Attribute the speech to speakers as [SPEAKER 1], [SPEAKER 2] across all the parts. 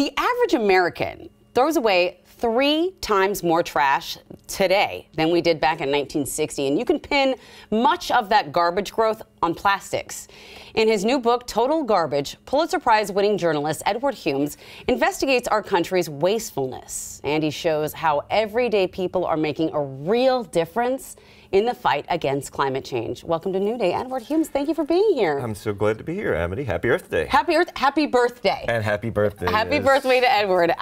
[SPEAKER 1] The average American throws away 3 times more trash today than we did back in 1960, and you can pin much of that garbage growth on plastics. In his new book, Total Garbage, Pulitzer Prize-winning journalist Edward Humes investigates our country's wastefulness, and he shows how everyday people are making a real difference in the fight against climate change. Welcome to New Day, Edward Humes. Thank you for being here.
[SPEAKER 2] I'm so glad to be here, Amity. Happy Earth Day.
[SPEAKER 1] Happy birthday.
[SPEAKER 2] And happy birthday.
[SPEAKER 1] Happy birthday to Edward.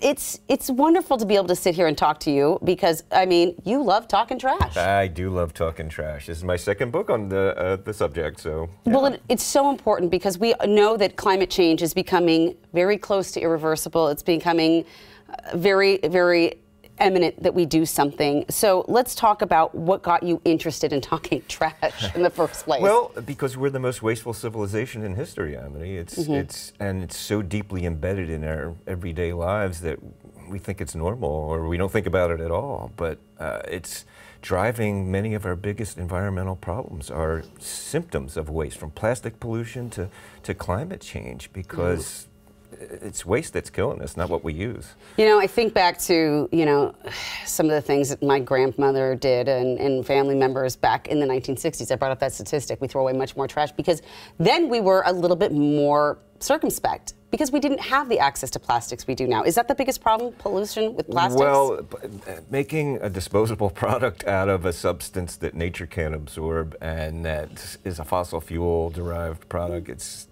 [SPEAKER 1] It's wonderful to be able to sit here and talk to you because, I mean, you love talking trash.
[SPEAKER 2] I do love talking trash. This is my second book on the subject, so. Yeah.
[SPEAKER 1] Well, it's so important because we know that climate change is becoming very close to irreversible. It's becoming very, very eminent that we do something. So let's talk about what got you interested in talking trash in the first place.
[SPEAKER 2] Well, because we're the most wasteful civilization in history, Amity. It's so deeply embedded in our everyday lives that we think it's normal or we don't think about it at all. But it's driving many of our biggest environmental problems are symptoms of waste, from plastic pollution to climate change, because it's waste that's killing us, not what we use.
[SPEAKER 1] You know, I think back to, some of the things that my grandmother did and family members back in the 1960s. I brought up that statistic. We throw away much more trash because then we were a little bit more circumspect because we didn't have the access to plastics we do now. Is that the biggest problem, pollution with plastics?
[SPEAKER 2] Well, making a disposable product out of a substance that nature can't absorb and that is a fossil fuel derived product, it's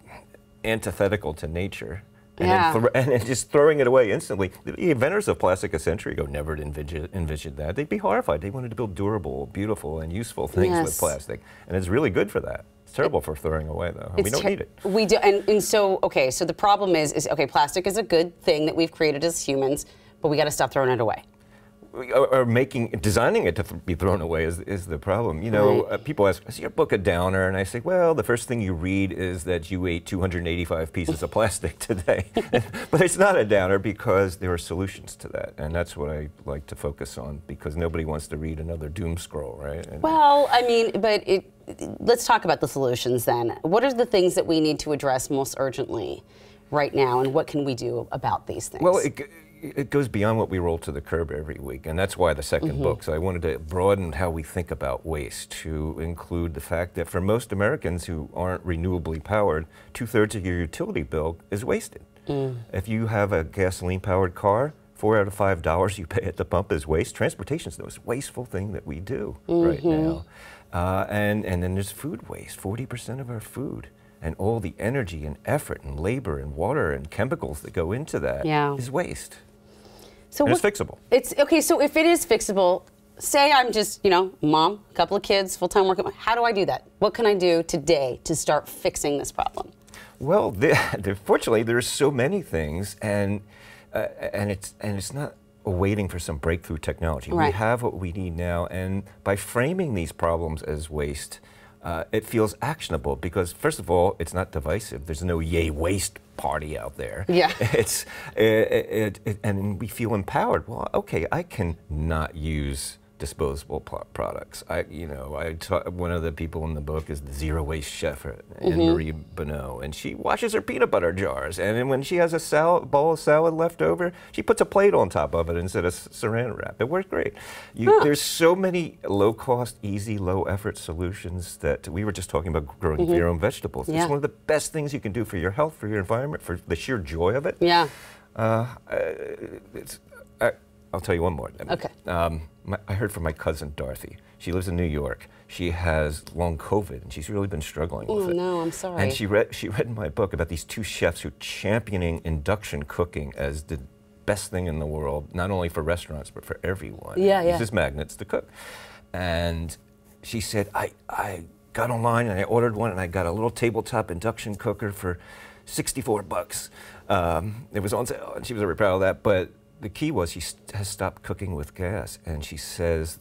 [SPEAKER 2] antithetical to nature. And, and just throwing it away instantly. The inventors of plastic a century ago never envisioned that. They'd be horrified. They wanted to build durable, beautiful, and useful things with plastic. And it's really good for that. It's terrible for throwing away, though. We don't need it. We do, and so, okay, so the problem is, okay, plastic is a good thing that we've created as humans, but we got to stop throwing it away. Or designing it to be thrown away is the problem. You know, people ask, is your book a downer? And I say, well, the first thing you read is that you ate 285 pieces of plastic today. But it's not a downer because there are solutions to that. And that's what I like to focus on, because nobody wants to read another doom scroll, right? And
[SPEAKER 1] well, I mean, but let's talk about the solutions then. What are the things that we need to address most urgently right now, and what can we do about these things?
[SPEAKER 2] Well, it goes beyond what we roll to the curb every week, and that's why the second book. So I wanted to broaden how we think about waste to include the fact that for most Americans who aren't renewably powered, 2/3 of your utility bill is wasted. If you have a gasoline-powered car, $4 out of $5 you pay at the pump is waste. Transportation is the most wasteful thing that we do right now. And then there's food waste, 40% of our food. And all the energy and effort and labor and water and chemicals that go into that is waste. So it's fixable.
[SPEAKER 1] Okay, so if it is fixable, say I'm just, mom, a couple of kids, full-time working, how do I do that? What can I do today to start fixing this problem?
[SPEAKER 2] Well, fortunately, there's so many things, and it's not waiting for some breakthrough technology. We have what we need now, and by framing these problems as waste, it feels actionable because, first of all, it's not divisive. There's no yay waste party out there. Yeah. And we feel empowered. Well, okay, I can not use disposable products. One of the people in the book is the zero waste chef, Anne-Marie Bonneau, and she washes her peanut butter jars. And then when she has a bowl of salad left over, she puts a plate on top of it instead of saran wrap. It works great. There's so many low-cost, easy, low-effort solutions that we were just talking about growing your own vegetables. It's one of the best things you can do for your health, for your environment, for the sheer joy of it.
[SPEAKER 1] Yeah.
[SPEAKER 2] I'll tell you one more.
[SPEAKER 1] Okay.
[SPEAKER 2] I heard from my cousin Dorothy. She lives in New York. She has long COVID, and she's really been struggling with it.
[SPEAKER 1] Oh no, I'm sorry.
[SPEAKER 2] And she read in my book about these 2 chefs who championing induction cooking as the best thing in the world, not only for restaurants but for everyone. This is magnets to cook. And she said, I got online and I ordered one, and I got a little tabletop induction cooker for $64. It was on sale, and she was very proud of that. But the key was she has stopped cooking with gas, and she says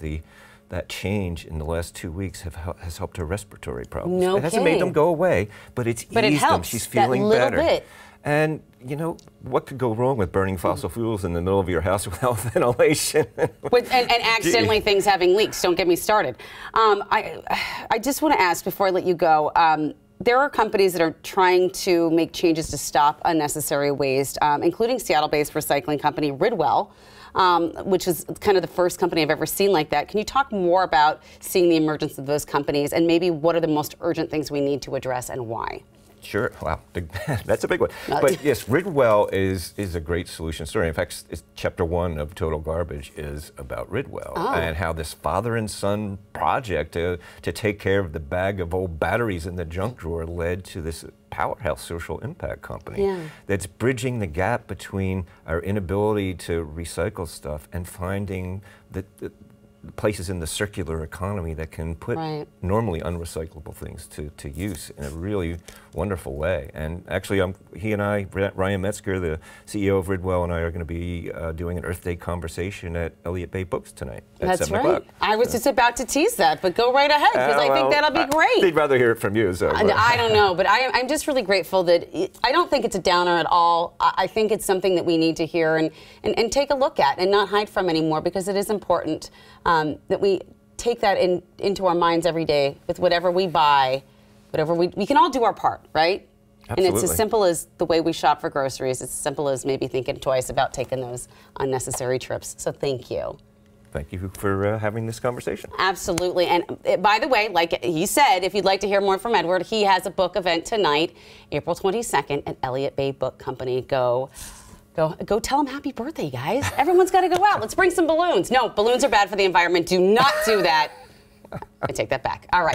[SPEAKER 2] that change in the last 2 weeks has helped her respiratory problems.
[SPEAKER 1] No
[SPEAKER 2] it hasn't made them go away, but it's eased them. She's feeling better. Bit. And what could go wrong with burning fossil fuels in the middle of your house without ventilation?
[SPEAKER 1] and accidentally things having leaks. Don't get me started. I just want to ask before I let you go. there are companies that are trying to make changes to stop unnecessary waste, including Seattle-based recycling company Ridwell, which is kind of the first company I've ever seen like that. Can you talk more about seeing the emergence of those companies and maybe what are the most urgent things we need to address and why?
[SPEAKER 2] Sure. Wow, that's a big one. But yes, Ridwell is a great solution story. In fact, chapter 1 of Total Garbage is about Ridwell and how this father and son project to take care of the bag of old batteries in the junk drawer led to this powerhouse social impact company that's bridging the gap between our inability to recycle stuff and finding the places in the circular economy that can put normally unrecyclable things to use in a really wonderful way. And actually, he and I, Ryan Metzger, the CEO of Ridwell, and I are going to be doing an Earth Day conversation at Elliott Bay Books tonight at 7 o'clock.
[SPEAKER 1] I was just about to tease that, but go right ahead, because I think that'll be great.
[SPEAKER 2] They'd rather hear it from you. So
[SPEAKER 1] I don't know, but I'm just really grateful that I don't think it's a downer at all. I think it's something that we need to hear and take a look at and not hide from anymore, because it is important that we take that into our minds every day with whatever we buy, whatever we can all do our part, right?
[SPEAKER 2] Absolutely.
[SPEAKER 1] And it's as simple as the way we shop for groceries. It's as simple as maybe thinking twice about taking those unnecessary trips. So thank you.
[SPEAKER 2] Thank you for having this conversation.
[SPEAKER 1] Absolutely. And by the way, like he said, if you'd like to hear more from Edward, he has a book event tonight, April 22nd at Elliott Bay Book Company. Go tell him happy birthday, guys. Everyone's got to go out. Let's bring some balloons. No, balloons are bad for the environment. Do not do that. I take that back. All right.